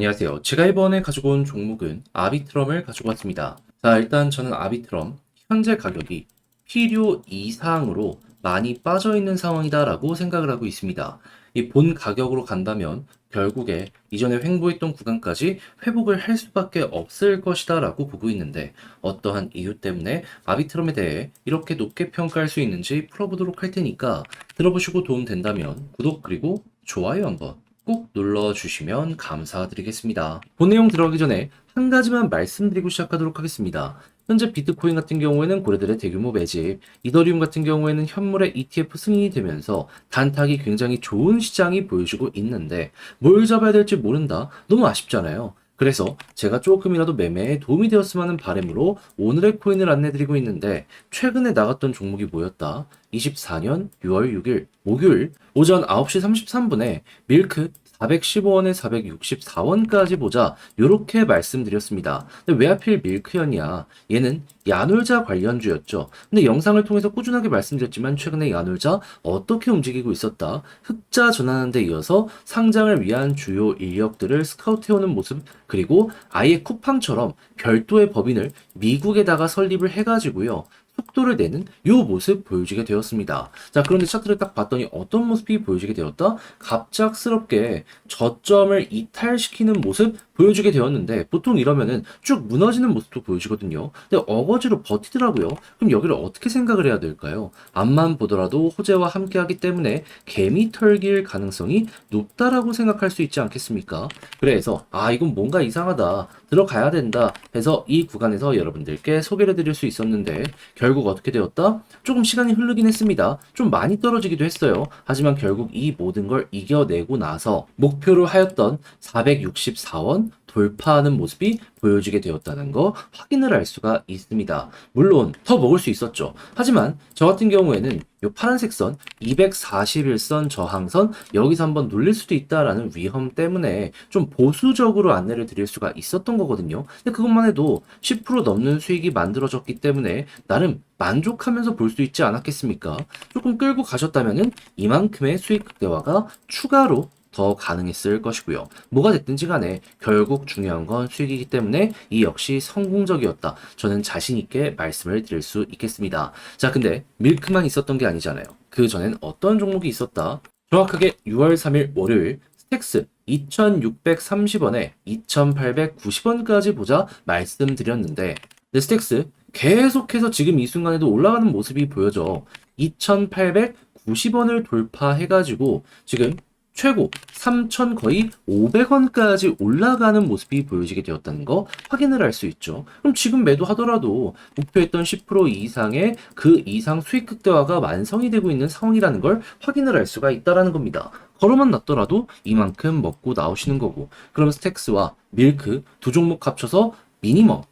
안녕하세요. 제가 이번에 가지고 온 종목은 아비트럼을 가지고 왔습니다. 자, 일단 저는 아비트럼 현재 가격이 필요 이상으로 많이 빠져 있는 상황이다라고 생각을 하고 있습니다. 이 본 가격으로 간다면 결국에 이전에 횡보했던 구간까지 회복을 할 수밖에 없을 것이다라고 보고 있는데 어떠한 이유 때문에 아비트럼에 대해 이렇게 높게 평가할 수 있는지 풀어보도록 할 테니까 들어보시고 도움 된다면 구독 그리고 좋아요 한번 꼭 눌러주시면 감사드리겠습니다. 본 내용 들어가기 전에 한 가지만 말씀드리고 시작하도록 하겠습니다. 현재 비트코인 같은 경우에는 고래들의 대규모 매집, 이더리움 같은 경우에는 현물의 ETF 승인이 되면서 단타기 굉장히 좋은 시장이 보여주고 있는데 뭘 잡아야 될지 모른다? 너무 아쉽잖아요. 그래서 제가 조금이라도 매매에 도움이 되었으면 하는 바람으로 오늘의 코인을 안내드리고 있는데 최근에 나갔던 종목이 뭐였다? 24년 6월 6일 목요일 오전 9시 33분에 밀크 415원에 464원까지 보자 요렇게 말씀드렸습니다. 근데 왜 하필 밀크였냐? 얘는 야놀자 관련주였죠. 근데 영상을 통해서 꾸준하게 말씀드렸지만 최근에 야놀자 어떻게 움직이고 있었다? 흑자 전환하는 데 이어서 상장을 위한 주요 인력들을 스카우트해오는 모습 그리고 아예 쿠팡처럼 별도의 법인을 미국에다가 설립을 해가지고요. 속도를 내는 요 모습 보여지게 되었습니다. 자, 그런데 차트를 딱 봤더니 어떤 모습이 보여지게 되었다? 갑작스럽게 저점을 이탈시키는 모습 보여주게 되었는데 보통 이러면은 쭉 무너지는 모습도 보여지거든요. 근데 어거지로 버티더라고요. 그럼 여기를 어떻게 생각을 해야 될까요? 앞만 보더라도 호재와 함께하기 때문에 개미 털길 가능성이 높다라고 생각할 수 있지 않겠습니까? 그래서 이건 뭔가 이상하다. 들어가야 된다 해서 이 구간에서 여러분들께 소개를 드릴 수 있었는데 결국 어떻게 되었다? 조금 시간이 흐르긴 했습니다. 좀 많이 떨어지기도 했어요. 하지만 결국 이 모든 걸 이겨내고 나서 목표로 하였던 464원 돌파하는 모습이 보여지게 되었다는 거 확인을 할 수가 있습니다. 물론 더 먹을 수 있었죠. 하지만 저 같은 경우에는 이 파란색 선 241선 저항선 여기서 한번 눌릴 수도 있다라는 위험 때문에 좀 보수적으로 안내를 드릴 수가 있었던 거거든요. 근데 그것만 해도 10% 넘는 수익이 만들어졌기 때문에 나름 만족하면서 볼 수 있지 않았겠습니까? 조금 끌고 가셨다면은 이만큼의 수익 극대화가 추가로 더 가능했을 것이고요. 뭐가 됐든지 간에 결국 중요한 건 수익이기 때문에 이 역시 성공적이었다. 저는 자신 있게 말씀을 드릴 수 있겠습니다. 자, 근데 밀크만 있었던 게 아니잖아요. 그 전엔 어떤 종목이 있었다? 정확하게 6월 3일 월요일 스택스 2,630원에 2,890원까지 보자 말씀드렸는데 스택스 계속해서 지금 이 순간에도 올라가는 모습이 보여져 2,890원을 돌파해가지고 지금 최고 3,000 거의 500원까지 올라가는 모습이 보여지게 되었다는 거 확인을 할 수 있죠. 그럼 지금 매도하더라도 목표했던 10% 이상의 그 이상 수익 극대화가 완성이 되고 있는 상황이라는 걸 확인을 할 수가 있다라는 겁니다. 걸어만 놨더라도 이만큼 먹고 나오시는 거고 그럼 스택스와 밀크 두 종목 합쳐서 미니멈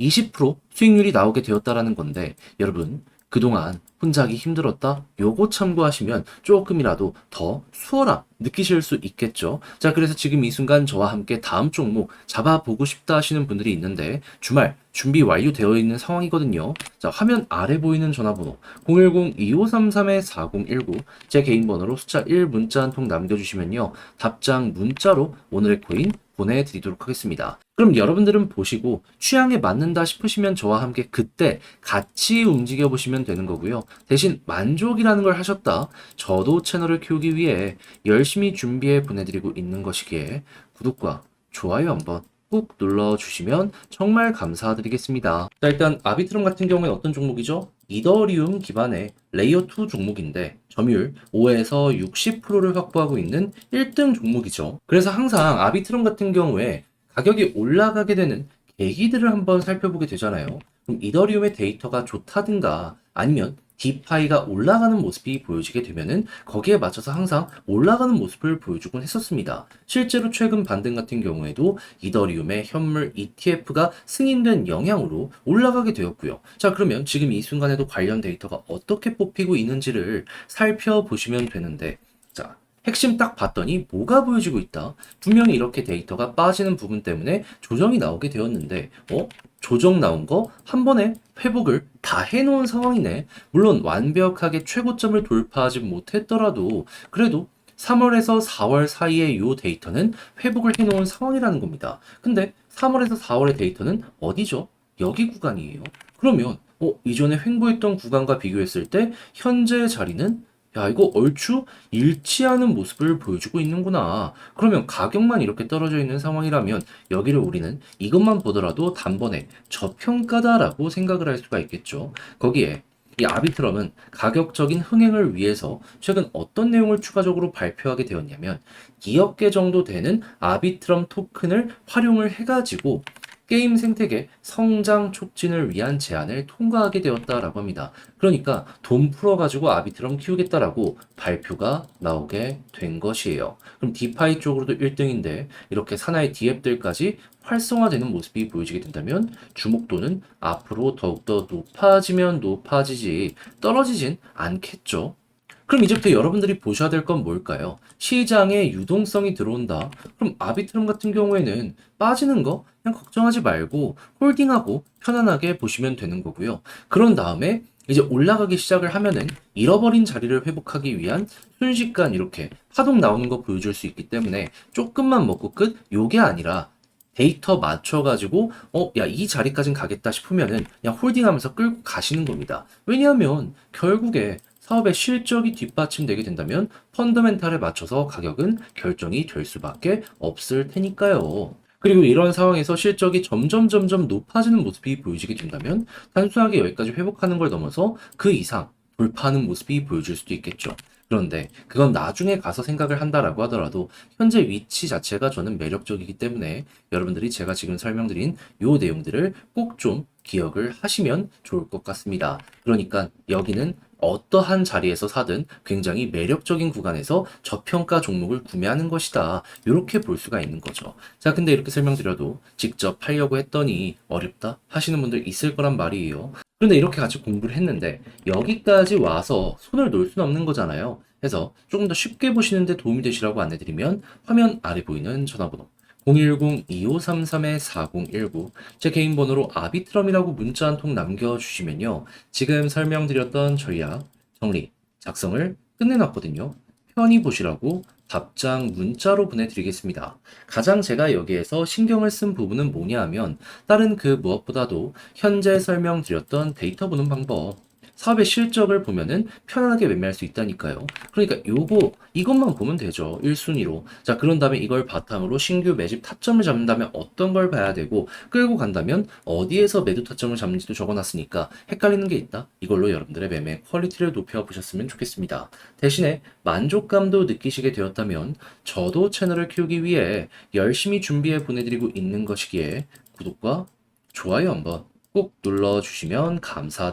20% 수익률이 나오게 되었다라는 건데 여러분 그동안 혼자 하기 힘들었다? 요거 참고하시면 조금이라도 더 수월함 느끼실 수 있겠죠. 자, 그래서 지금 이 순간 저와 함께 다음 종목 잡아보고 싶다 하시는 분들이 있는데 주말 준비 완료되어 있는 상황이거든요. 자, 화면 아래 보이는 전화번호 010-2533-4019 제 개인 번호로 숫자 1 문자 한 통 남겨주시면요. 답장 문자로 오늘의 코인 보내드리도록 하겠습니다. 그럼 여러분들은 보시고 취향에 맞는다 싶으시면 저와 함께 그때 같이 움직여 보시면 되는 거고요. 대신 만족이라는 걸 하셨다. 저도 채널을 키우기 위해 열심히 준비해 보내드리고 있는 것이기에 구독과 좋아요 한번 꾹 눌러주시면 정말 감사드리겠습니다. 자, 일단 아비트럼 같은 경우에는 어떤 종목이죠? 이더리움 기반의 레이어2 종목인데 점유율 5에서 60%를 확보하고 있는 1등 종목이죠. 그래서 항상 아비트럼 같은 경우에 가격이 올라가게 되는 계기들을 한번 살펴보게 되잖아요. 그럼 이더리움의 데이터가 좋다든가 아니면 디파이가 올라가는 모습이 보여지게 되면은 거기에 맞춰서 항상 올라가는 모습을 보여주곤 했었습니다. 실제로 최근 반등 같은 경우에도 이더리움의 현물 ETF가 승인된 영향으로 올라가게 되었고요. 자, 그러면 지금 이 순간에도 관련 데이터가 어떻게 뽑히고 있는지를 살펴보시면 되는데 자, 핵심 딱 봤더니 뭐가 보여지고 있다. 분명히 이렇게 데이터가 빠지는 부분 때문에 조정이 나오게 되었는데 조정 나온 거 한 번에 회복을 다 해놓은 상황이네. 물론 완벽하게 최고점을 돌파하지 못했더라도 그래도 3월에서 4월 사이에 이 데이터는 회복을 해놓은 상황이라는 겁니다. 근데 3월에서 4월의 데이터는 어디죠? 여기 구간이에요. 그러면 이전에 횡보했던 구간과 비교했을 때 현재 자리는 야, 이거 얼추 일치하는 모습을 보여주고 있는구나. 그러면 가격만 이렇게 떨어져 있는 상황이라면 여기를 우리는 이것만 보더라도 단번에 저평가다라고 생각을 할 수가 있겠죠. 거기에 이 아비트럼은 가격적인 흥행을 위해서 최근 어떤 내용을 추가적으로 발표하게 되었냐면 2억 개 정도 되는 아비트럼 토큰을 활용을 해가지고 게임 생태계 성장 촉진을 위한 제안을 통과하게 되었다라고 합니다. 그러니까 돈 풀어가지고 아비트럼 키우겠다라고 발표가 나오게 된 것이에요. 그럼 디파이 쪽으로도 1등인데 이렇게 사나이 디앱들까지 활성화되는 모습이 보여지게 된다면 주목도는 앞으로 더욱더 높아지면 높아지지 떨어지진 않겠죠. 그럼 이제부터 여러분들이 보셔야 될 건 뭘까요? 시장에 유동성이 들어온다. 그럼 아비트럼 같은 경우에는 빠지는 거 그냥 걱정하지 말고 홀딩하고 편안하게 보시면 되는 거고요. 그런 다음에 이제 올라가기 시작을 하면은 잃어버린 자리를 회복하기 위한 순식간 이렇게 파동 나오는 거 보여줄 수 있기 때문에 조금만 먹고 끝? 요게 아니라 데이터 맞춰가지고 야, 이 자리까진 가겠다 싶으면은 그냥 홀딩하면서 끌고 가시는 겁니다. 왜냐하면 결국에 사업의 실적이 뒷받침되게 된다면 펀더멘탈에 맞춰서 가격은 결정이 될 수밖에 없을 테니까요. 그리고 이런 상황에서 실적이 점점 높아지는 모습이 보여지게 된다면 단순하게 여기까지 회복하는 걸 넘어서 그 이상 돌파하는 모습이 보여줄 수도 있겠죠. 그런데 그건 나중에 가서 생각을 한다라고 하더라도 현재 위치 자체가 저는 매력적이기 때문에 여러분들이 제가 지금 설명드린 요 내용들을 꼭 좀 기억을 하시면 좋을 것 같습니다. 그러니까 여기는 어떠한 자리에서 사든 굉장히 매력적인 구간에서 저평가 종목을 구매하는 것이다. 이렇게 볼 수가 있는 거죠. 자, 근데 이렇게 설명드려도 직접 팔려고 했더니 어렵다 하시는 분들 있을 거란 말이에요. 그런데 이렇게 같이 공부를 했는데 여기까지 와서 손을 놓을 수는 없는 거잖아요. 그래서 조금 더 쉽게 보시는데 도움이 되시라고 안내드리면 화면 아래 보이는 전화번호 010-2533-4019 제 개인 번호로 아비트럼이라고 문자 한 통 남겨주시면요. 지금 설명드렸던 전략, 정리, 작성을 끝내놨거든요. 편히 보시라고 답장 문자로 보내드리겠습니다. 가장 제가 여기에서 신경을 쓴 부분은 뭐냐 하면 다른 그 무엇보다도 현재 설명드렸던 데이터 보는 방법, 사업의 실적을 보면은 편안하게 매매할 수 있다니까요. 그러니까 이것만 보면 되죠. 1순위로. 자, 그런 다음에 이걸 바탕으로 신규 매집 타점을 잡는다면 어떤 걸 봐야 되고, 끌고 간다면 어디에서 매도 타점을 잡는지도 적어놨으니까 헷갈리는 게 있다. 이걸로 여러분들의 매매 퀄리티를 높여보셨으면 좋겠습니다. 대신에 만족감도 느끼시게 되었다면 저도 채널을 키우기 위해 열심히 준비해 보내드리고 있는 것이기에 구독과 좋아요 한번 꼭 눌러주시면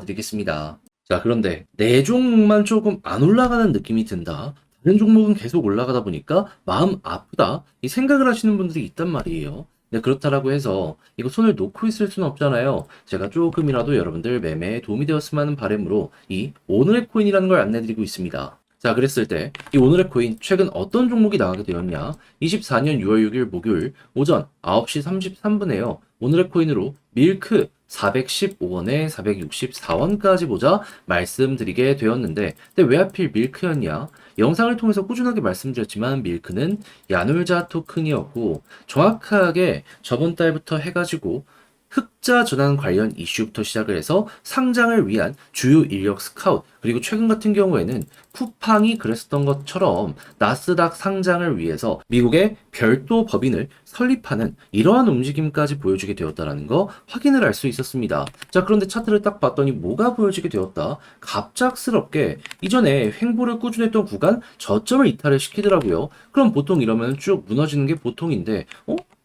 감사드리겠습니다. 자, 그런데 내 종목만 조금 안 올라가는 느낌이 든다. 다른 종목은 계속 올라가다 보니까 마음 아프다. 이 생각을 하시는 분들이 있단 말이에요. 근데 그렇다라고 해서 이거 손을 놓고 있을 수는 없잖아요. 제가 조금이라도 여러분들 매매에 도움이 되었으면 하는 바람으로 이 오늘의 코인이라는 걸 안내드리고 있습니다. 자, 그랬을 때 이 오늘의 코인 최근 어떤 종목이 나가게 되었냐? 24년 6월 6일 목요일 오전 9시 33분에요. 오늘의 코인으로 밀크 415원에 464원까지 보자 말씀드리게 되었는데 근데 왜 하필 밀크였냐? 영상을 통해서 꾸준하게 말씀드렸지만 밀크는 야놀자 토큰이었고 정확하게 저번 달부터 해가지고 흑자 전환 관련 이슈부터 시작을 해서 상장을 위한 주요 인력 스카웃 그리고 최근 같은 경우에는 쿠팡이 그랬었던 것처럼 나스닥 상장을 위해서 미국의 별도 법인을 설립하는 이러한 움직임까지 보여주게 되었다는 거 확인을 할 수 있었습니다. 자, 그런데 차트를 딱 봤더니 뭐가 보여지게 되었다? 갑작스럽게 이전에 횡보를 꾸준했던 구간 저점을 이탈을 시키더라고요. 그럼 보통 이러면 쭉 무너지는 게 보통인데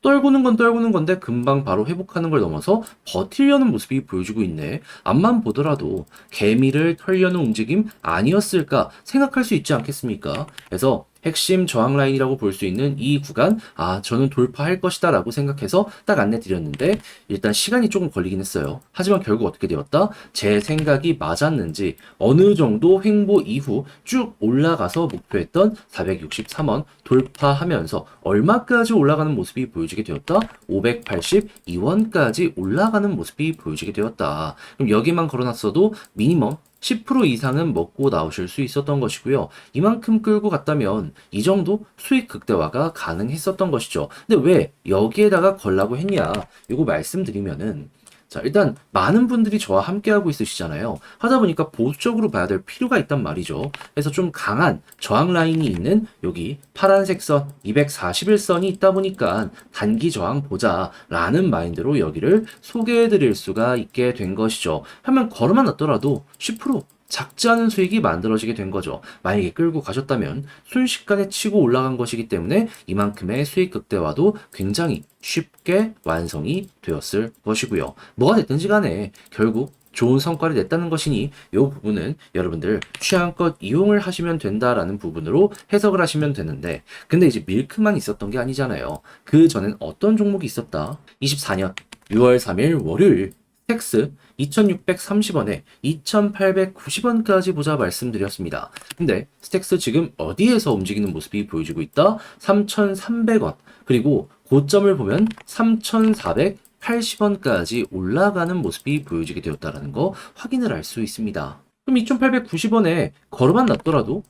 떨구는 건 떨구는 건데 금방 바로 회복하는 걸 넘어서 버티려는 모습이 보여주고 있네. 앞만 보더라도 개미를 털려는 움직임 아니었을까 생각할 수 있지 않겠습니까? 그래서 핵심 저항 라인이라고 볼 수 있는 이 구간, 저는 돌파할 것이다 라고 생각해서 딱 안내 드렸는데, 일단 시간이 조금 걸리긴 했어요. 하지만 결국 어떻게 되었다? 제 생각이 맞았는지, 어느 정도 횡보 이후 쭉 올라가서 목표했던 463원 돌파하면서 얼마까지 올라가는 모습이 보여지게 되었다? 582원까지 올라가는 모습이 보여지게 되었다. 그럼 여기만 걸어놨어도 미니멈 10% 이상은 먹고 나오실 수 있었던 것이고요. 이만큼 끌고 갔다면 이 정도 수익 극대화가 가능했었던 것이죠. 근데 왜 여기에다가 걸라고 했냐? 이거 말씀드리면은 자, 일단 많은 분들이 저와 함께하고 있으시잖아요. 하다 보니까 보수적으로 봐야 될 필요가 있단 말이죠. 그래서 좀 강한 저항 라인이 있는 여기 파란색 선 241선이 있다 보니까 단기 저항 보자라는 마인드로 여기를 소개해 드릴 수가 있게 된 것이죠. 하면 걸어만 놨더라도 10% 작지 않은 수익이 만들어지게 된 거죠. 만약에 끌고 가셨다면 순식간에 치고 올라간 것이기 때문에 이만큼의 수익 극대화도 굉장히 쉽게 완성이 되었을 것이고요. 뭐가 됐든지 간에 결국 좋은 성과를 냈다는 것이니 이 부분은 여러분들 취향껏 이용을 하시면 된다라는 부분으로 해석을 하시면 되는데, 근데 이제 밀크만 있었던 게 아니잖아요. 그 전엔 어떤 종목이 있었다? 24년 6월 3일 월요일 스택스 2630원에 2890원까지 보자 말씀드렸습니다. 근데 스택스 지금 어디에서 움직이는 모습이 보여지고 있다? 3300원. 그리고 고점을 보면 3480원까지 올라가는 모습이 보여지게 되었다는 거 확인을 할 수 있습니다. 그럼 2890원에 걸어만 놨더라도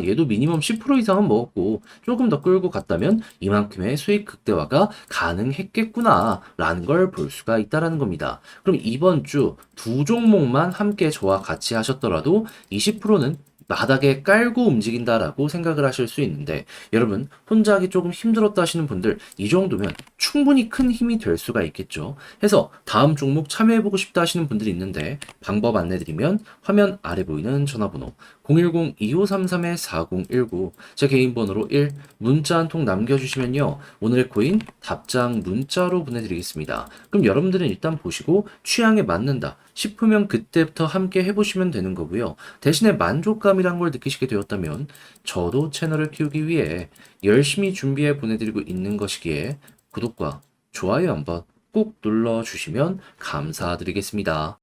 얘도 미니멈 10% 이상은 먹었고 조금 더 끌고 갔다면 이만큼의 수익 극대화가 가능했겠구나 라는 걸 볼 수가 있다라는 겁니다. 그럼 이번 주 두 종목만 함께 저와 같이 하셨더라도 20%는 바닥에 깔고 움직인다라고 생각을 하실 수 있는데, 여러분 혼자 하기 조금 힘들었다 하시는 분들 이 정도면 충분히 큰 힘이 될 수가 있겠죠. 해서 다음 종목 참여해보고 싶다 하시는 분들이 있는데 방법 안내드리면 화면 아래 보이는 전화번호 010-2533-4019 제 개인 번호로 1 문자 한 통 남겨주시면요 오늘의 코인 답장 문자로 보내드리겠습니다. 그럼 여러분들은 일단 보시고 취향에 맞는다 싶으면 그때부터 함께 해보시면 되는 거고요. 대신에 만족감이란 걸 느끼시게 되었다면 저도 채널을 키우기 위해 열심히 준비해 보내드리고 있는 것이기에 구독과 좋아요 한번 꼭 눌러주시면 감사드리겠습니다.